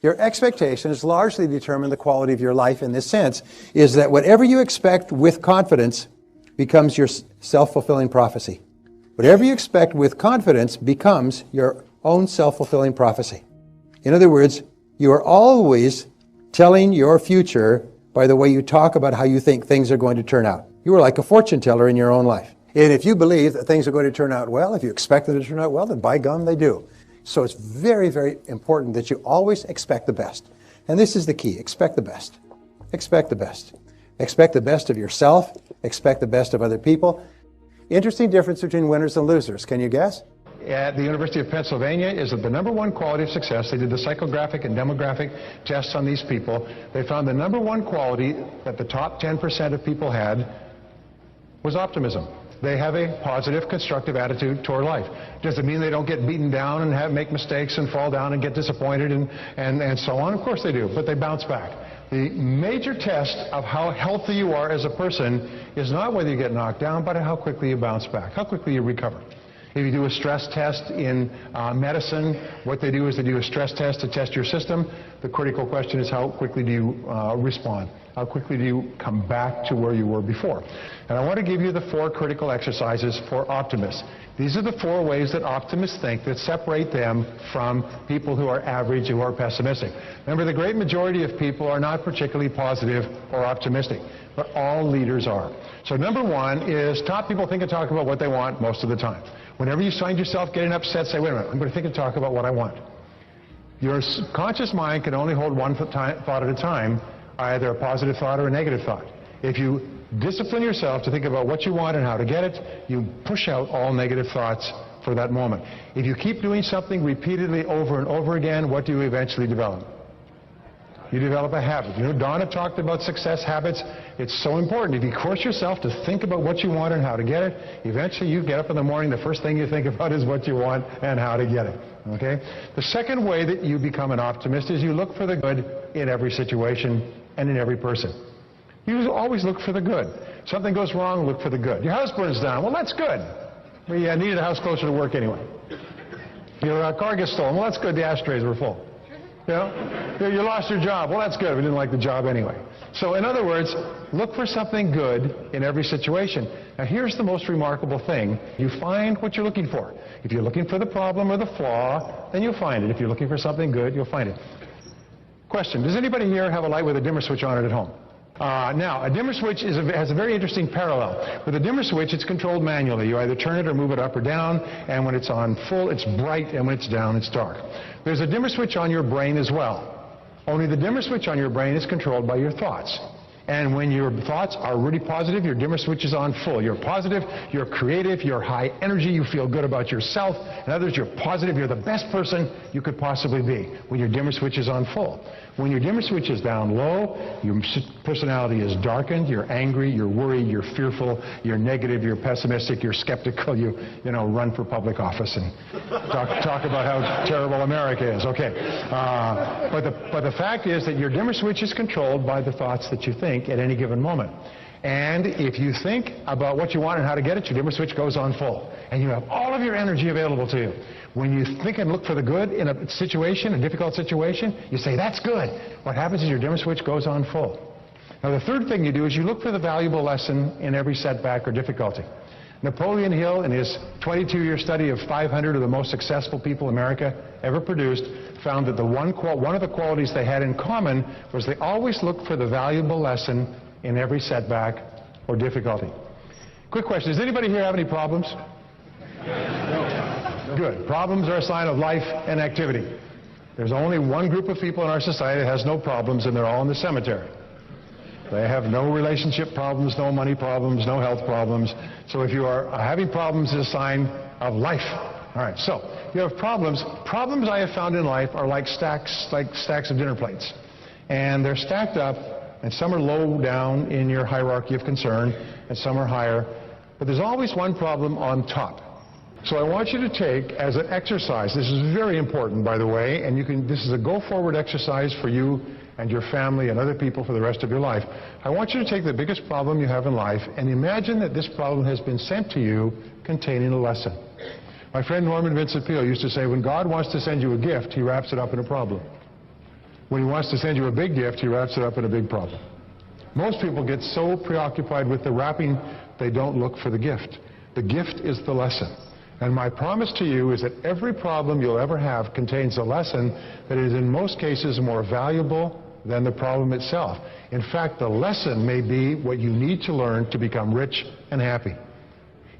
Your expectations largely determine the quality of your life in this sense, is that whatever you expect with confidence becomes your self-fulfilling prophecy. Whatever you expect with confidence becomes your own self-fulfilling prophecy. In other words, you are always telling your future by the way you talk about how you think things are going to turn out. You are like a fortune teller in your own life. And if you believe that things are going to turn out well, if you expect them to turn out well, then by gum, they do. So it's very, very important that you always expect the best. And this is the key. Expect the best. Expect the best. Expect the best of yourself. Expect the best of other people. Interesting difference between winners and losers. Can you guess? At the University of Pennsylvania is that the #1 quality of success, they did the psychographic and demographic tests on these people. They found the #1 quality that the top 10% of people had was optimism. They have a positive, constructive attitude toward life. Does it mean they don't get beaten down and make mistakes and fall down and get disappointed and so on? Of course they do, but they bounce back. The major test of how healthy you are as a person is not whether you get knocked down, but how quickly you bounce back, how quickly you recover. If you do a stress test in medicine, what they do is they do a stress test to test your system. The critical question is how quickly do you respond? How quickly do you come back to where you were before? And I want to give you the 4 critical exercises for optimists. These are the 4 ways that optimists think that separate them from people who are average, who are pessimistic. Remember, the great majority of people are not particularly positive or optimistic, but all leaders are. So #1 is top people think and talk about what they want most of the time. Whenever you find yourself getting upset, say, wait a minute, I'm going to think and talk about what I want. Your conscious mind can only hold one thought at a time, either a positive thought or a negative thought. If you discipline yourself to think about what you want and how to get it, you push out all negative thoughts for that moment. If you keep doing something repeatedly over and over again, what do you eventually develop? You develop a habit. You know, Donna talked about success habits. It's so important. If you force yourself to think about what you want and how to get it, eventually you get up in the morning, the first thing you think about is what you want and how to get it. Okay? The second way that you become an optimist is you look for the good in every situation and in every person. You always look for the good. Something goes wrong, look for the good. Your house burns down. Well, that's good. Well, you needed a house closer to work anyway. Your car gets stolen. Well, that's good. The ashtrays were full. You know, you lost your job. Well, that's good. We didn't like the job anyway. So in other words, look for something good in every situation. Now here's the most remarkable thing. You find what you're looking for. If you're looking for the problem or the flaw, then you'll find it. If you're looking for something good, you'll find it. Question, does anybody here have a light with a dimmer switch on it at home? Now, a dimmer switch has a very interesting parallel. With a dimmer switch, it's controlled manually. You either turn it or move it up or down, and when it's on full, it's bright, and when it's down, it's dark. There's a dimmer switch on your brain as well. Only the dimmer switch on your brain is controlled by your thoughts. And when your thoughts are really positive, your dimmer switch is on full. You're positive, you're creative, you're high energy, you feel good about yourself. In other words, you're positive, you're the best person you could possibly be when your dimmer switch is on full. When your dimmer switch is down low, your personality is darkened, you're angry, you're worried, you're fearful, you're negative, you're pessimistic, you're skeptical, you run for public office and talk about how terrible America is. Okay. But the fact is that your dimmer switch is controlled by the thoughts that you think at any given moment. And if you think about what you want and how to get it, your dimmer switch goes on full. And you have all of your energy available to you. When you think and look for the good in a situation, a difficult situation, you say, that's good. What happens is your dimmer switch goes on full. Now, the third thing you do is you look for the valuable lesson in every setback or difficulty. Napoleon Hill, in his 22-year study of 500 of the most successful people America ever produced, found that one of the qualities they had in common was they always looked for the valuable lesson in every setback or difficulty. Quick question, does anybody here have any problems? Good. Problems are a sign of life and activity. There's only one group of people in our society that has no problems, and they're all in the cemetery. They have no relationship problems, no money problems, no health problems. So if you are having problems, it's a sign of life. All right, so you have problems. Problems I have found in life are like stacks of dinner plates. And they're stacked up, and some are low down in your hierarchy of concern, and some are higher. But there's always one problem on top. So I want you to take as an exercise, this is very important, by the way, and this is a go-forward exercise for you and your family and other people for the rest of your life. I want you to take the biggest problem you have in life and imagine that this problem has been sent to you containing a lesson. My friend Norman Vincent Peale used to say, when God wants to send you a gift, he wraps it up in a problem. When he wants to send you a big gift, he wraps it up in a big problem. Most people get so preoccupied with the wrapping, they don't look for the gift. The gift is the lesson. And my promise to you is that every problem you'll ever have contains a lesson that is in most cases more valuable than the problem itself. In fact, the lesson may be what you need to learn to become rich and happy.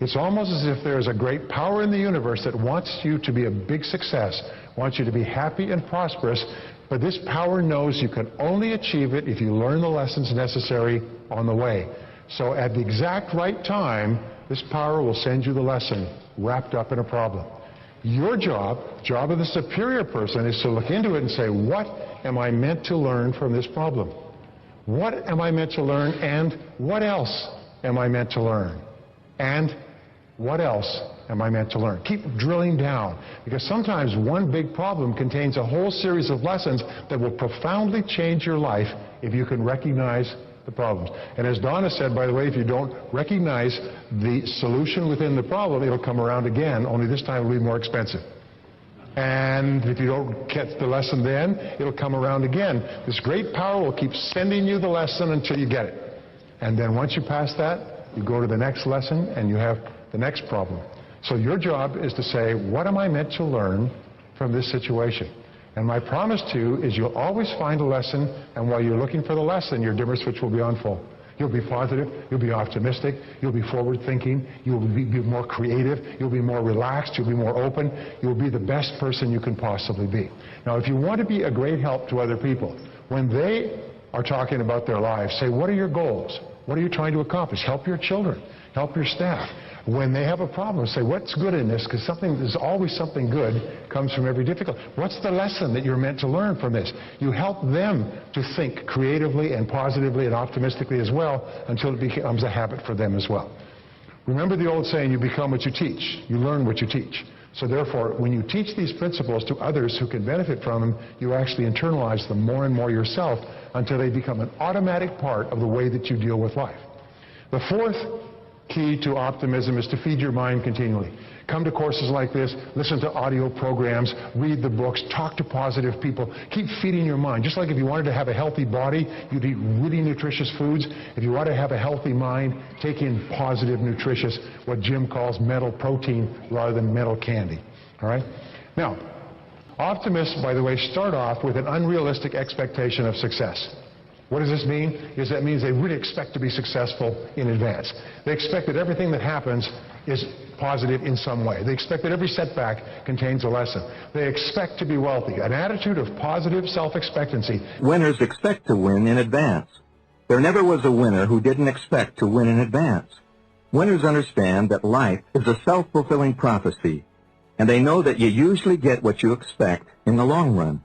It's almost as if there is a great power in the universe that wants you to be a big success, wants you to be happy and prosperous, but this power knows you can only achieve it if you learn the lessons necessary on the way. So at the exact right time, this power will send you the lesson wrapped up in a problem. Your job of the superior person, is to look into it and say, what am I meant to learn from this problem? What am I meant to learn, and what else am I meant to learn? And what else am I meant to learn? Keep drilling down, because sometimes one big problem contains a whole series of lessons that will profoundly change your life if you can recognize the problems. And as Donna said, by the way, if you don't recognize the solution within the problem, it'll come around again, only this time it'll be more expensive. And if you don't get the lesson then, it'll come around again. This great power will keep sending you the lesson until you get it. And then once you pass that, you go to the next lesson and you have the next problem. So your job is to say, what am I meant to learn from this situation? And my promise to you is you'll always find a lesson, and while you're looking for the lesson, your dimmer switch will be on full. You'll be positive, you'll be optimistic, you'll be forward-thinking, you'll be more creative, you'll be more relaxed, you'll be more open, you'll be the best person you can possibly be. Now, if you want to be a great help to other people, when they are talking about their lives, say, what are your goals? What are you trying to accomplish? Help your children, help your staff. When they have a problem, say, what's good in this? Because there's always something good comes from every difficulty. What's the lesson that you're meant to learn from this? You help them to think creatively and positively and optimistically as well, until it becomes a habit for them as well. Remember the old saying, you become what you teach. You learn what you teach. So therefore, when you teach these principles to others who can benefit from them, you actually internalize them more and more yourself until they become an automatic part of the way that you deal with life. The fourth key to optimism is to feed your mind continually. Come to courses like this, listen to audio programs, read the books, talk to positive people. Keep feeding your mind. Just like if you wanted to have a healthy body, you'd eat really nutritious foods. If you want to have a healthy mind, take in positive, nutritious, what Jim calls mental protein rather than mental candy. All right? Now, optimists, by the way, start off with an unrealistic expectation of success. What does this mean? That means they really expect to be successful in advance. They expect that everything that happens is positive in some way. They expect that every setback contains a lesson. They expect to be wealthy. An attitude of positive self-expectancy. Winners expect to win in advance. There never was a winner who didn't expect to win in advance. Winners understand that life is a self-fulfilling prophecy, and they know that you usually get what you expect in the long run.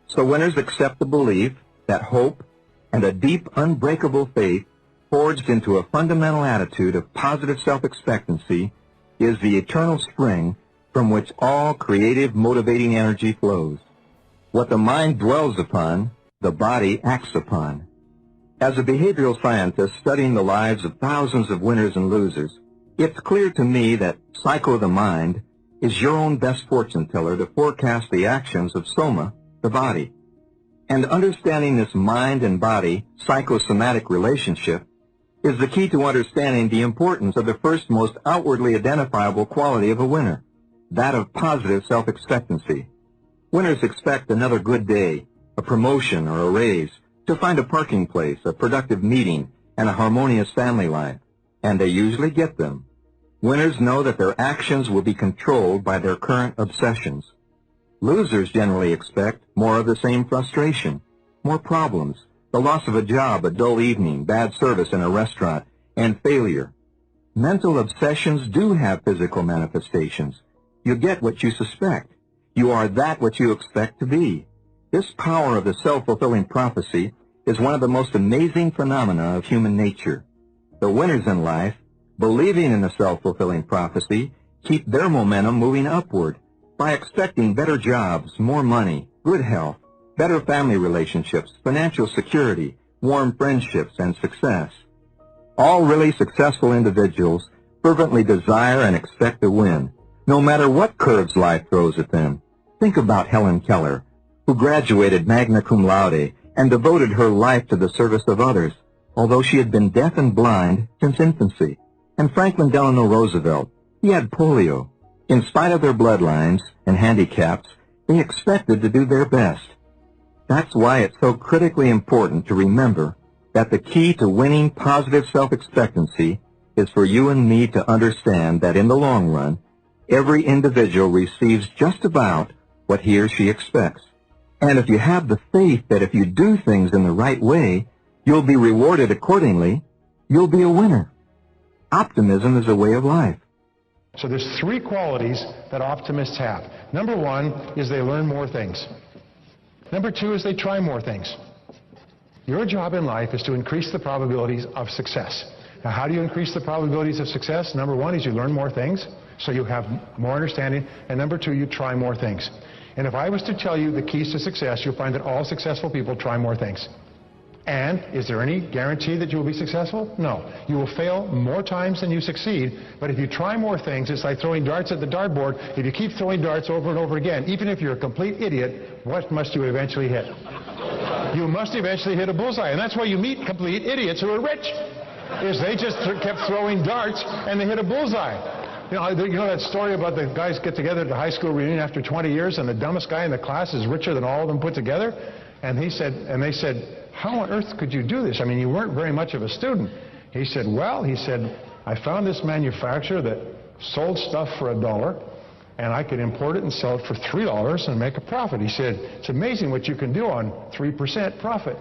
So winners accept the belief that hope and a deep, unbreakable faith forged into a fundamental attitude of positive self-expectancy is the eternal spring from which all creative, motivating energy flows. What the mind dwells upon, the body acts upon. As a behavioral scientist studying the lives of thousands of winners and losers, it's clear to me that psycho the mind is your own best fortune teller to forecast the actions of soma, the body. And understanding this mind and body psychosomatic relationship is the key to understanding the importance of the first most outwardly identifiable quality of a winner, that of positive self-expectancy. Winners expect another good day, a promotion or a raise, to find a parking place, a productive meeting, and a harmonious family life, and they usually get them. Winners know that their actions will be controlled by their current obsessions. Losers generally expect more of the same frustration, more problems, the loss of a job, a dull evening, bad service in a restaurant, and failure. Mental obsessions do have physical manifestations. You get what you suspect. You are that what you expect to be. This power of the self-fulfilling prophecy is one of the most amazing phenomena of human nature. The winners in life, believing in the self-fulfilling prophecy, keep their momentum moving upward by expecting better jobs, more money, good health, better family relationships, financial security, warm friendships, and success. All really successful individuals fervently desire and expect to win, no matter what curves life throws at them. Think about Helen Keller, who graduated magna cum laude and devoted her life to the service of others, although she had been deaf and blind since infancy. And Franklin Delano Roosevelt, he had polio. In spite of their bloodlines and handicaps, they expected to do their best. That's why it's so critically important to remember that the key to winning positive self-expectancy is for you and me to understand that in the long run, every individual receives just about what he or she expects. And if you have the faith that if you do things in the right way, you'll be rewarded accordingly, you'll be a winner. Optimism is a way of life. So there's three qualities that optimists have. Number one is they learn more things. Number two is they try more things. Your job in life is to increase the probabilities of success. Now, how do you increase the probabilities of success? Number one is you learn more things, so you have more understanding. And number two, you try more things. And if I was to tell you the keys to success, you'll find that all successful people try more things. And is there any guarantee that you will be successful? No. You will fail more times than you succeed, but if you try more things, it's like throwing darts at the dartboard. If you keep throwing darts over and over again, even if you're a complete idiot, what must you eventually hit? You must eventually hit a bullseye, and that's why you meet complete idiots who are rich, is they just kept throwing darts and they hit a bullseye. You know that story about the guys get together at the high school reunion after 20 years and the dumbest guy in the class is richer than all of them put together? And they said, how on earth could you do this? I mean, you weren't very much of a student. He said, well, I found this manufacturer that sold stuff for $1, and I could import it and sell it for $3 and make a profit. He said, it's amazing what you can do on 3% profit.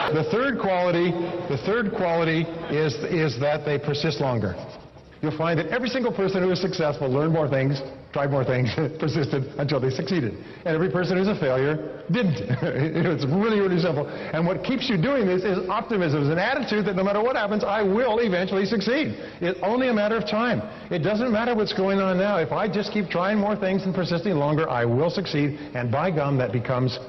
The third quality is that they persist longer. You'll find that every single person who is successful learned more things, tried more things, persisted until they succeeded. And every person who's a failure didn't. It's really, really simple. And what keeps you doing this is optimism. It's an attitude that no matter what happens, I will eventually succeed. It's only a matter of time. It doesn't matter what's going on now. If I just keep trying more things and persisting longer, I will succeed. And by gum, that becomes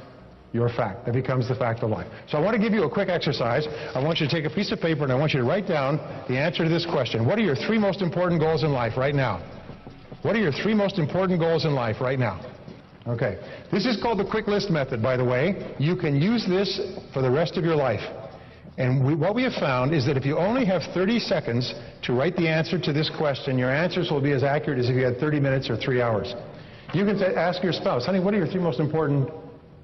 your fact. That becomes the fact of life. So I want to give you a quick exercise. I want you to take a piece of paper and I want you to write down the answer to this question. What are your three most important goals in life right now? What are your three most important goals in life right now? Okay. This is called the quick list method, by the way. You can use this for the rest of your life. And what we have found is that if you only have 30 seconds to write the answer to this question, your answers will be as accurate as if you had 30 minutes or 3 hours. You can ask your spouse, honey, what are your three most important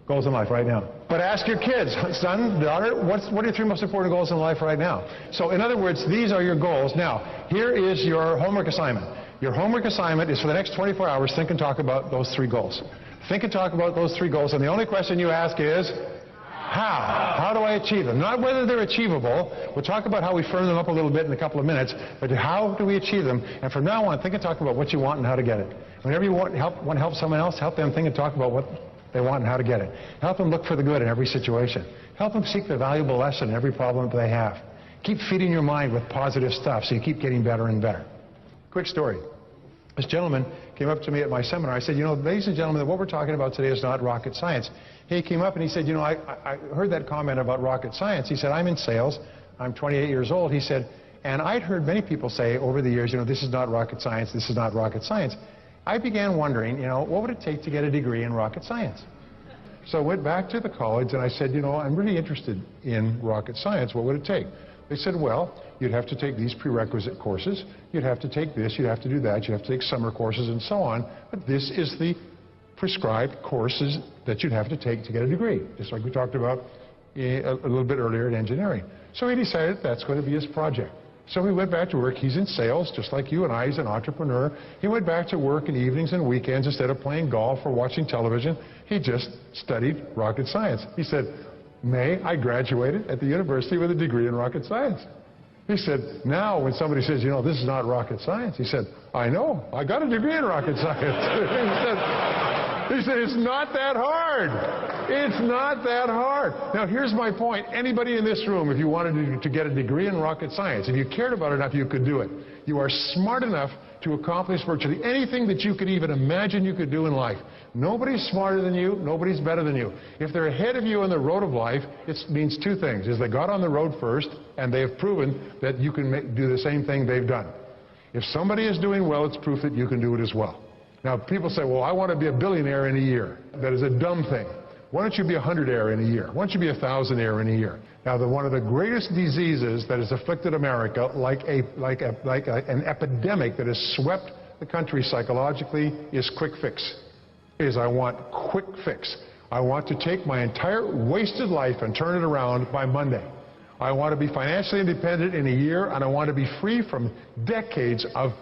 goals in life right now? But ask your kids, son, daughter, what are your three most important goals in life right now? So in other words, these are your goals. Now, here is your homework assignment. Your homework assignment is for the next 24 hours, think and talk about those three goals. Think and talk about those three goals, and the only question you ask is, how? How do I achieve them? Not whether they're achievable. We'll talk about how we firm them up a little bit in a couple of minutes, but how do we achieve them? And from now on, think and talk about what you want and how to get it. Whenever you want to help someone else, help them think and talk about what they want and how to get it. Help them look for the good in every situation. Help them seek the valuable lesson in every problem that they have. Keep feeding your mind with positive stuff so you keep getting better and better. Quick story. This gentleman came up to me at my seminar. I said, ladies and gentlemen, what we're talking about today is not rocket science. He came up and he said, I heard that comment about rocket science. He said, I'm in sales. I'm 28 years old. He said, and I'd heard many people say over the years, this is not rocket science, this is not rocket science. I began wondering, what would it take to get a degree in rocket science? So I went back to the college and I said, I'm really interested in rocket science. What would it take? They said, well, you'd have to take these prerequisite courses. You'd have to take this. You'd have to do that. You'd have to take summer courses and so on. But this is the prescribed courses that you'd have to take to get a degree, just like we talked about a little bit earlier in engineering. So he decided that's going to be his project. So he went back to work. He's in sales, just like you and I. He's an entrepreneur. He went back to work in evenings and weekends. Instead of playing golf or watching television, he just studied rocket science. He said, May, I graduated at the university with a degree in rocket science. He said, now when somebody says, this is not rocket science, he said, I know, I got a degree in rocket science. He said, it's not that hard. It's not that hard. Now, here's my point. Anybody in this room, if you wanted to get a degree in rocket science, if you cared about it enough, you could do it. You are smart enough to accomplish virtually anything that you could even imagine you could do in life. Nobody's smarter than you. Nobody's better than you. If they're ahead of you on the road of life, it means two things. Is they got on the road first, and they have proven that you can do the same thing they've done. If somebody is doing well, it's proof that you can do it as well. Now, people say, well, I want to be a billionaire in a year. That is a dumb thing. Why don't you be a 100-aire in a year? Why don't you be a 1,000-aire in a year? Now, one of the greatest diseases that has afflicted America, like an epidemic that has swept the country psychologically, is quick fix. I want quick fix. I want to take my entire wasted life and turn it around by Monday. I want to be financially independent in a year, and I want to be free from decades of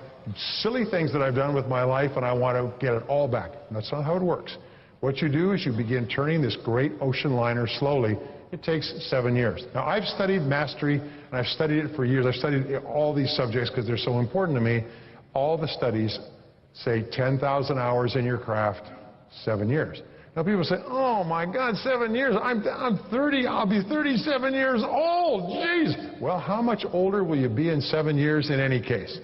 silly things that I've done with my life, and I want to get it all back. And that's not how it works. What you do is you begin turning this great ocean liner slowly. It takes 7 years. Now, I've studied mastery, and I've studied it for years. I've studied all these subjects because they're so important to me. All the studies say 10,000 hours in your craft, 7 years. Now, people say, oh, my God, 7 years. I'm 30. I'll be 37 years old. Jeez. Well, how much older will you be in 7 years in any case?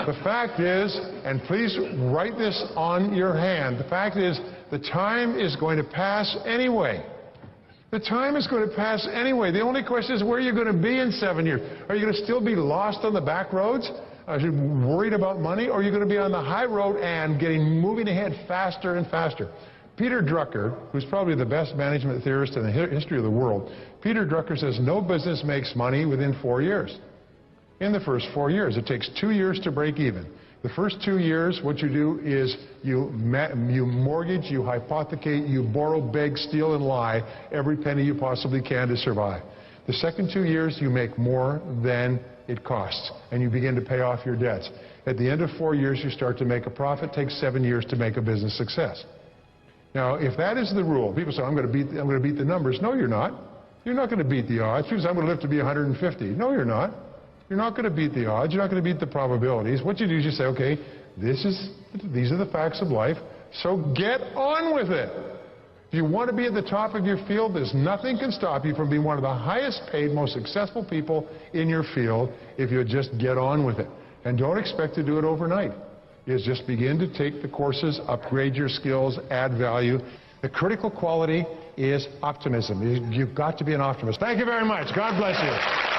The fact is, and please write this on your hand, the fact is the time is going to pass anyway. The time is going to pass anyway. The only question is where are you going to be in 7 years? Are you going to still be lost on the back roads? Are you worried about money? Or are you going to be on the high road and moving ahead faster and faster? Peter Drucker, who's probably the best management theorist in the history of the world, Peter Drucker says no business makes money within 4 years. In the first 4 years. It takes 2 years to break even. The first 2 years, what you do is you mortgage, you hypothecate, you borrow, beg, steal, and lie every penny you possibly can to survive. The second 2 years, you make more than it costs, and you begin to pay off your debts. At the end of 4 years, you start to make a profit. It takes 7 years to make a business success. Now, if that is the rule, people say, I'm going to beat the numbers. No, you're not. You're not going to beat the odds. People say, I'm going to live to be 150. No, you're not. You're not going to beat the odds. You're not going to beat the probabilities. What you do is you say, okay, these are the facts of life, so get on with it. If you want to be at the top of your field, there's nothing can stop you from being one of the highest paid, most successful people in your field if you just get on with it. And don't expect to do it overnight. Is just begin to take the courses, upgrade your skills, add value. The critical quality is optimism. You've got to be an optimist. Thank you very much. God bless you.